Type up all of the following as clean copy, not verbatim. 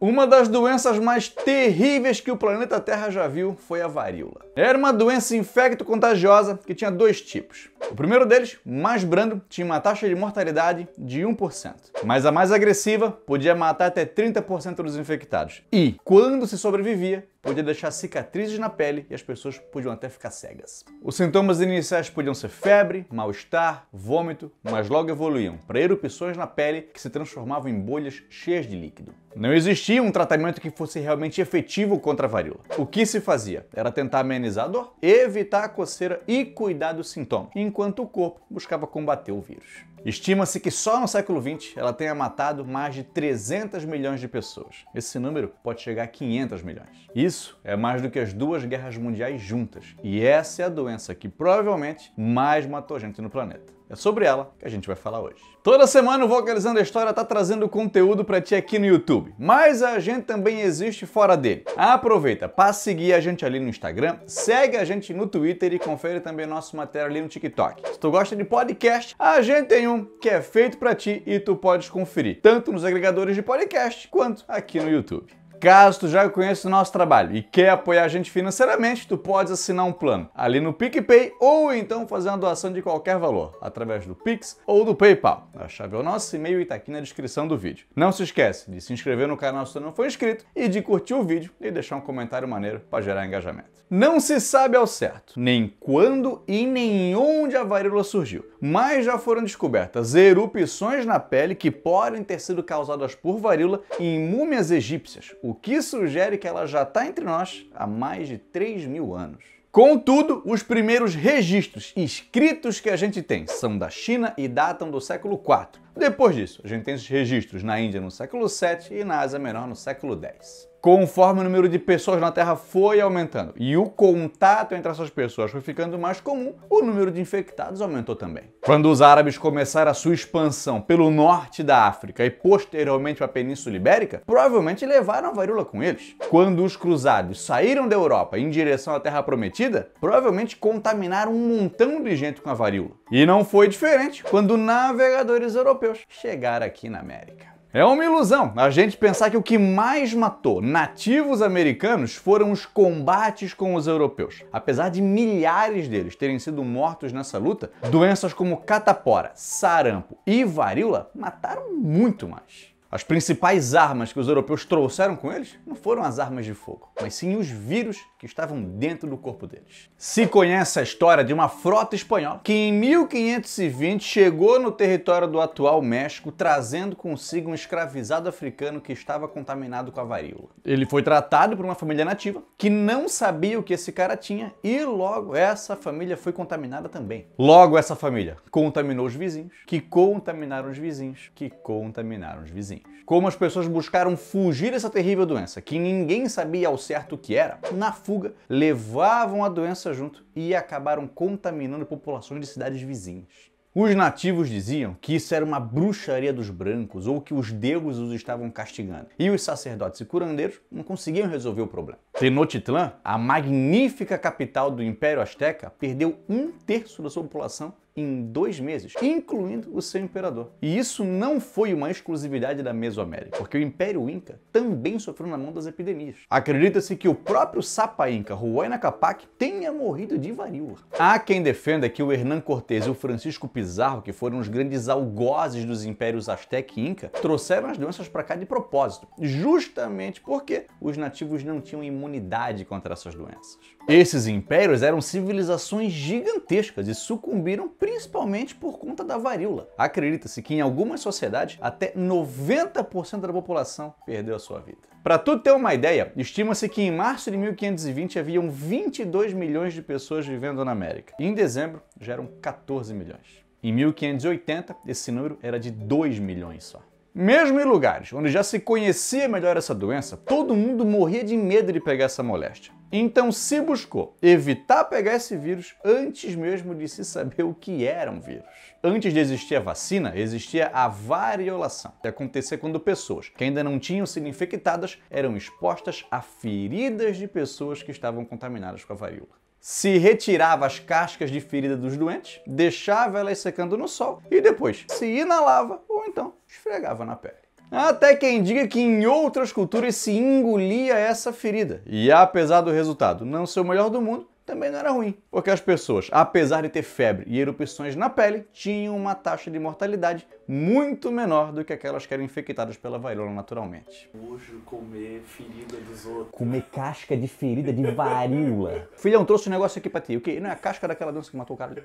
Uma das doenças mais terríveis que o planeta Terra já viu foi a varíola. Era uma doença infecto-contagiosa que tinha dois tipos. O primeiro deles, mais brando, tinha uma taxa de mortalidade de 1%. Mas a mais agressiva podia matar até 30% dos infectados. E, quando se sobrevivia, podia deixar cicatrizes na pele e as pessoas podiam até ficar cegas. Os sintomas iniciais podiam ser febre, mal-estar, vômito, mas logo evoluíam para erupções na pele que se transformavam em bolhas cheias de líquido. Não existia um tratamento que fosse realmente efetivo contra a varíola. O que se fazia era tentar amenizar a dor, evitar a coceira e cuidar dos sintomas, enquanto o corpo buscava combater o vírus. Estima-se que só no século XX ela tenha matado mais de 300 milhões de pessoas. Esse número pode chegar a 500 milhões. Isso é mais do que as duas guerras mundiais juntas. E essa é a doença que provavelmente mais matou gente no planeta. É sobre ela que a gente vai falar hoje. Toda semana o Vocalizando a História tá trazendo conteúdo para ti aqui no YouTube, mas a gente também existe fora dele. Aproveita para seguir a gente ali no Instagram, segue a gente no Twitter e confere também nosso material ali no TikTok. Se tu gosta de podcast, a gente tem um que é feito para ti e tu podes conferir, tanto nos agregadores de podcast quanto aqui no YouTube. Caso tu já conheça o nosso trabalho e quer apoiar a gente financeiramente, tu pode assinar um plano ali no PicPay ou então fazer uma doação de qualquer valor, através do Pix ou do PayPal. A chave é o nosso e-mail e tá aqui na descrição do vídeo. Não se esquece de se inscrever no canal se tu não for inscrito e de curtir o vídeo e deixar um comentário maneiro para gerar engajamento. Não se sabe ao certo nem quando e nem onde a varíola surgiu, mas já foram descobertas erupções na pele que podem ter sido causadas por varíola em múmias egípcias, o que sugere que ela já está entre nós há mais de 3.000 anos. Contudo, os primeiros registros escritos que a gente tem são da China e datam do século IV. Depois disso, a gente tem esses registros na Índia no século VII e na Ásia Menor no século X. Conforme o número de pessoas na Terra foi aumentando e o contato entre essas pessoas foi ficando mais comum, o número de infectados aumentou também. Quando os árabes começaram a sua expansão pelo norte da África e posteriormente para a Península Ibérica, provavelmente levaram a varíola com eles. Quando os cruzados saíram da Europa em direção à Terra Prometida, provavelmente contaminaram um montão de gente com a varíola. E não foi diferente quando navegadores europeus chegaram aqui na América. É uma ilusão a gente pensar que o que mais matou nativos americanos foram os combates com os europeus. Apesar de milhares deles terem sido mortos nessa luta, doenças como catapora, sarampo e varíola mataram muito mais. As principais armas que os europeus trouxeram com eles não foram as armas de fogo, mas sim os vírus que estavam dentro do corpo deles. Se conhece a história de uma frota espanhola que em 1520 chegou no território do atual México trazendo consigo um escravizado africano que estava contaminado com a varíola. Ele foi tratado por uma família nativa que não sabia o que esse cara tinha e logo essa família foi contaminada também. Logo essa família contaminou os vizinhos, que contaminaram os vizinhos, que contaminaram os vizinhos. Como as pessoas buscaram fugir dessa terrível doença, que ninguém sabia ao certo o que era, na fuga, levavam a doença junto e acabaram contaminando populações de cidades vizinhas. Os nativos diziam que isso era uma bruxaria dos brancos ou que os deuses os estavam castigando. E os sacerdotes e curandeiros não conseguiam resolver o problema. Tenochtitlan, a magnífica capital do Império Azteca, perdeu 1/3 da sua população em 2 meses, incluindo o seu imperador. E isso não foi uma exclusividade da Mesoamérica, porque o Império Inca também sofreu na mão das epidemias. Acredita-se que o próprio Sapa Inca, Huayna Capac, tenha morrido de varíola. Há quem defenda que o Hernán Cortés e o Francisco Pizarro, que foram os grandes algozes dos impérios Azteca e Inca, trouxeram as doenças para cá de propósito, justamente porque os nativos não tinham imunidade contra essas doenças. Esses impérios eram civilizações gigantescas e sucumbiram principalmente por conta da varíola. Acredita-se que em algumas sociedades até 90% da população perdeu a sua vida. Para tu ter uma ideia, estima-se que em março de 1520 haviam 22 milhões de pessoas vivendo na América. E em dezembro já eram 14 milhões. Em 1580, esse número era de 2 milhões só. Mesmo em lugares onde já se conhecia melhor essa doença, todo mundo morria de medo de pegar essa moléstia. Então se buscou evitar pegar esse vírus antes mesmo de se saber o que era um vírus. Antes de existir a vacina, existia a variolação, que acontecia quando pessoas que ainda não tinham sido infectadas eram expostas a feridas de pessoas que estavam contaminadas com a varíola. Se retirava as cascas de ferida dos doentes, deixava elas secando no sol e depois se inalava ou então esfregava na pele. Até quem diga que em outras culturas se engolia essa ferida. E apesar do resultado não ser o melhor do mundo, também não era ruim, porque as pessoas, apesar de ter febre e erupções na pele, tinham uma taxa de mortalidade muito menor do que aquelas que eram infectadas pela varíola naturalmente. Nojo comer ferida dos outros. Comer casca de ferida de varíola. Filhão, trouxe um negócio aqui pra ti. O quê? Não é a casca daquela dança que matou o cara ali.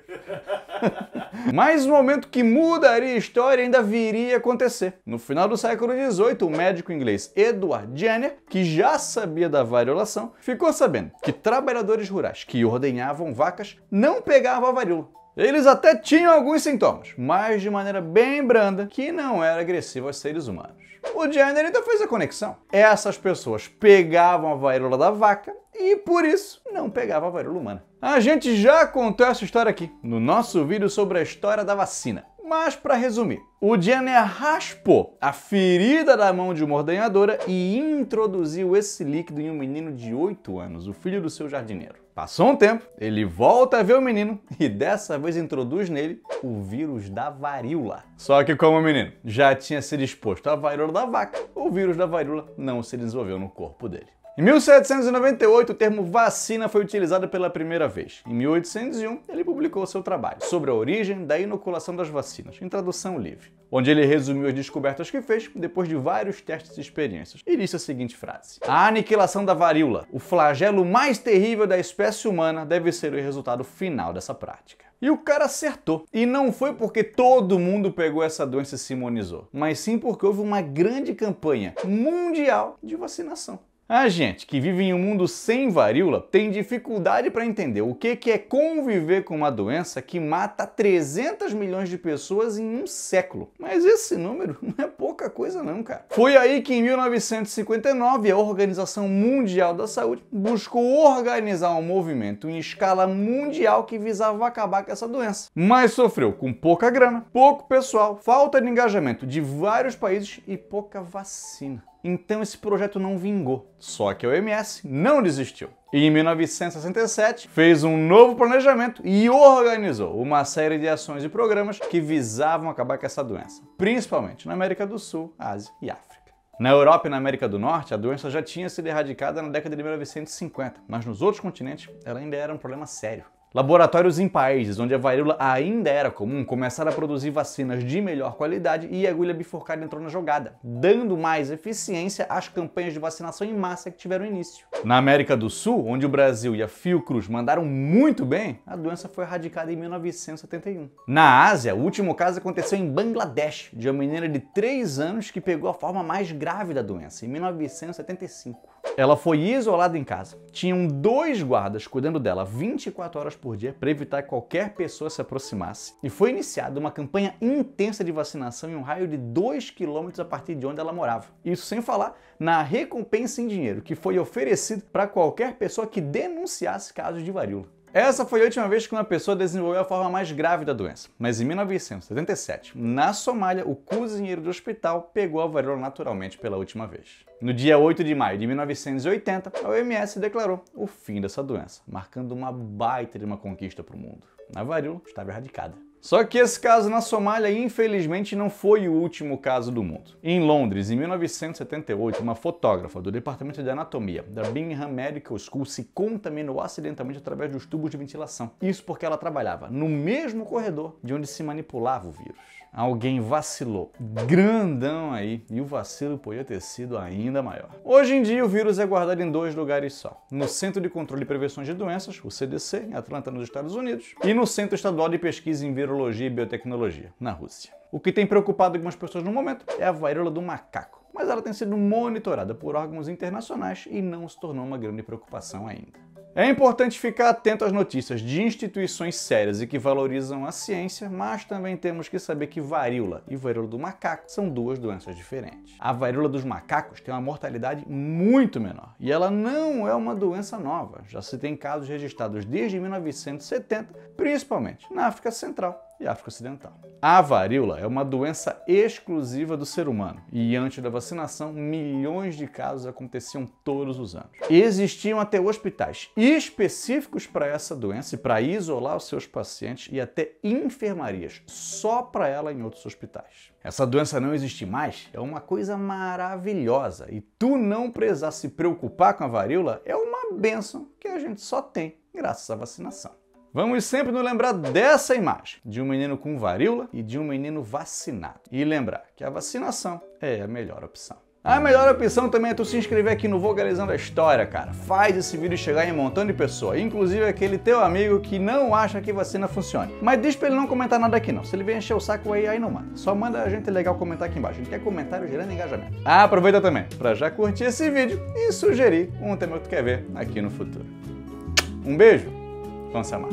Mas um momento que mudaria a história ainda viria a acontecer. No final do século XVIII, o médico inglês Edward Jenner, que já sabia da variolação, ficou sabendo que trabalhadores rurais que ordenhavam vacas não pegavam a varíola. Eles até tinham alguns sintomas, mas de maneira bem branda, que não era agressiva aos seres humanos. O Jenner então fez a conexão. Essas pessoas pegavam a varíola da vaca e, por isso, não pegavam a varíola humana. A gente já contou essa história aqui, no nosso vídeo sobre a história da vacina. Mas, para resumir, o Jenner raspou a ferida da mão de uma ordenhadora e introduziu esse líquido em um menino de 8 anos, o filho do seu jardineiro. Passou um tempo, ele volta a ver o menino e dessa vez introduz nele o vírus da varíola. Só que como o menino já tinha sido exposto à varíola da vaca, o vírus da varíola não se desenvolveu no corpo dele. Em 1798, o termo vacina foi utilizado pela primeira vez. Em 1801, ele publicou seu trabalho sobre a origem da inoculação das vacinas, em tradução livre, onde ele resumiu as descobertas que fez depois de vários testes e experiências. E disse a seguinte frase: a aniquilação da varíola, o flagelo mais terrível da espécie humana, deve ser o resultado final dessa prática. E o cara acertou. E não foi porque todo mundo pegou essa doença e se imunizou, mas sim porque houve uma grande campanha mundial de vacinação. A gente que vive em um mundo sem varíola tem dificuldade para entender o que é conviver com uma doença que mata 300 milhões de pessoas em um século. Mas esse número não é pouca coisa não, cara. Foi aí que em 1959 a Organização Mundial da Saúde buscou organizar um movimento em escala mundial que visava acabar com essa doença. Mas sofreu com pouca grana, pouco pessoal, falta de engajamento de vários países e pouca vacina. Então esse projeto não vingou. Só que a OMS não desistiu. E em 1967 fez um novo planejamento e organizou uma série de ações e programas que visavam acabar com essa doença, principalmente na América do Sul, Ásia e África. Na Europa e na América do Norte, a doença já tinha sido erradicada na década de 1950, mas nos outros continentes ela ainda era um problema sério. Laboratórios em países onde a varíola ainda era comum começaram a produzir vacinas de melhor qualidade e a agulha bifurcada entrou na jogada, dando mais eficiência às campanhas de vacinação em massa que tiveram início. Na América do Sul, onde o Brasil e a Fiocruz mandaram muito bem, a doença foi erradicada em 1971. Na Ásia, o último caso aconteceu em Bangladesh, de uma menina de 3 anos que pegou a forma mais grave da doença, em 1975. Ela foi isolada em casa. Tinham 2 guardas cuidando dela 24 horas por dia para evitar que qualquer pessoa se aproximasse. E foi iniciada uma campanha intensa de vacinação em um raio de 2 quilômetros a partir de onde ela morava. Isso sem falar na recompensa em dinheiro que foi oferecido para qualquer pessoa que denunciasse casos de varíola. Essa foi a última vez que uma pessoa desenvolveu a forma mais grave da doença, mas em 1977, na Somália, o cozinheiro do hospital pegou a varíola naturalmente pela última vez. No dia 8 de maio de 1980, a OMS declarou o fim dessa doença, marcando uma baita de uma conquista para o mundo. A varíola estava erradicada. Só que esse caso na Somália, infelizmente, não foi o último caso do mundo. Em Londres, em 1978, uma fotógrafa do Departamento de Anatomia da Birmingham Medical School se contaminou acidentalmente através dos tubos de ventilação. Isso porque ela trabalhava no mesmo corredor de onde se manipulava o vírus. Alguém vacilou grandão aí e o vacilo podia ter sido ainda maior. Hoje em dia o vírus é guardado em 2 lugares só. No Centro de Controle e Prevenção de Doenças, o CDC, em Atlanta, nos Estados Unidos, e no Centro Estadual de Pesquisa em Virologia e Biotecnologia, na Rússia. O que tem preocupado algumas pessoas no momento é a varíola do macaco, mas ela tem sido monitorada por órgãos internacionais e não se tornou uma grande preocupação ainda. É importante ficar atento às notícias de instituições sérias e que valorizam a ciência, mas também temos que saber que varíola e varíola do macaco são 2 doenças diferentes. A varíola dos macacos tem uma mortalidade muito menor e ela não é uma doença nova. Já se tem casos registrados desde 1970, principalmente na África Central e África Ocidental. A varíola é uma doença exclusiva do ser humano e antes da vacinação, milhões de casos aconteciam todos os anos. Existiam até hospitais específicos para essa doença e para isolar os seus pacientes e até enfermarias só para ela em outros hospitais. Essa doença não existir mais é uma coisa maravilhosa e tu não precisar se preocupar com a varíola é uma bênção que a gente só tem graças à vacinação. Vamos sempre nos lembrar dessa imagem, de um menino com varíola e de um menino vacinado. E lembrar que a vacinação é a melhor opção. A melhor opção também é tu se inscrever aqui no Vogalizando a História, cara. Faz esse vídeo chegar em um montão de pessoas, inclusive aquele teu amigo que não acha que vacina funcione. Mas diz pra ele não comentar nada aqui não. Se ele vem encher o saco aí não manda. Só manda a gente legal comentar aqui embaixo. A gente quer comentário gerando engajamento. Aproveita também pra já curtir esse vídeo e sugerir um tema que tu quer ver aqui no futuro. Um beijo, vamos se amar.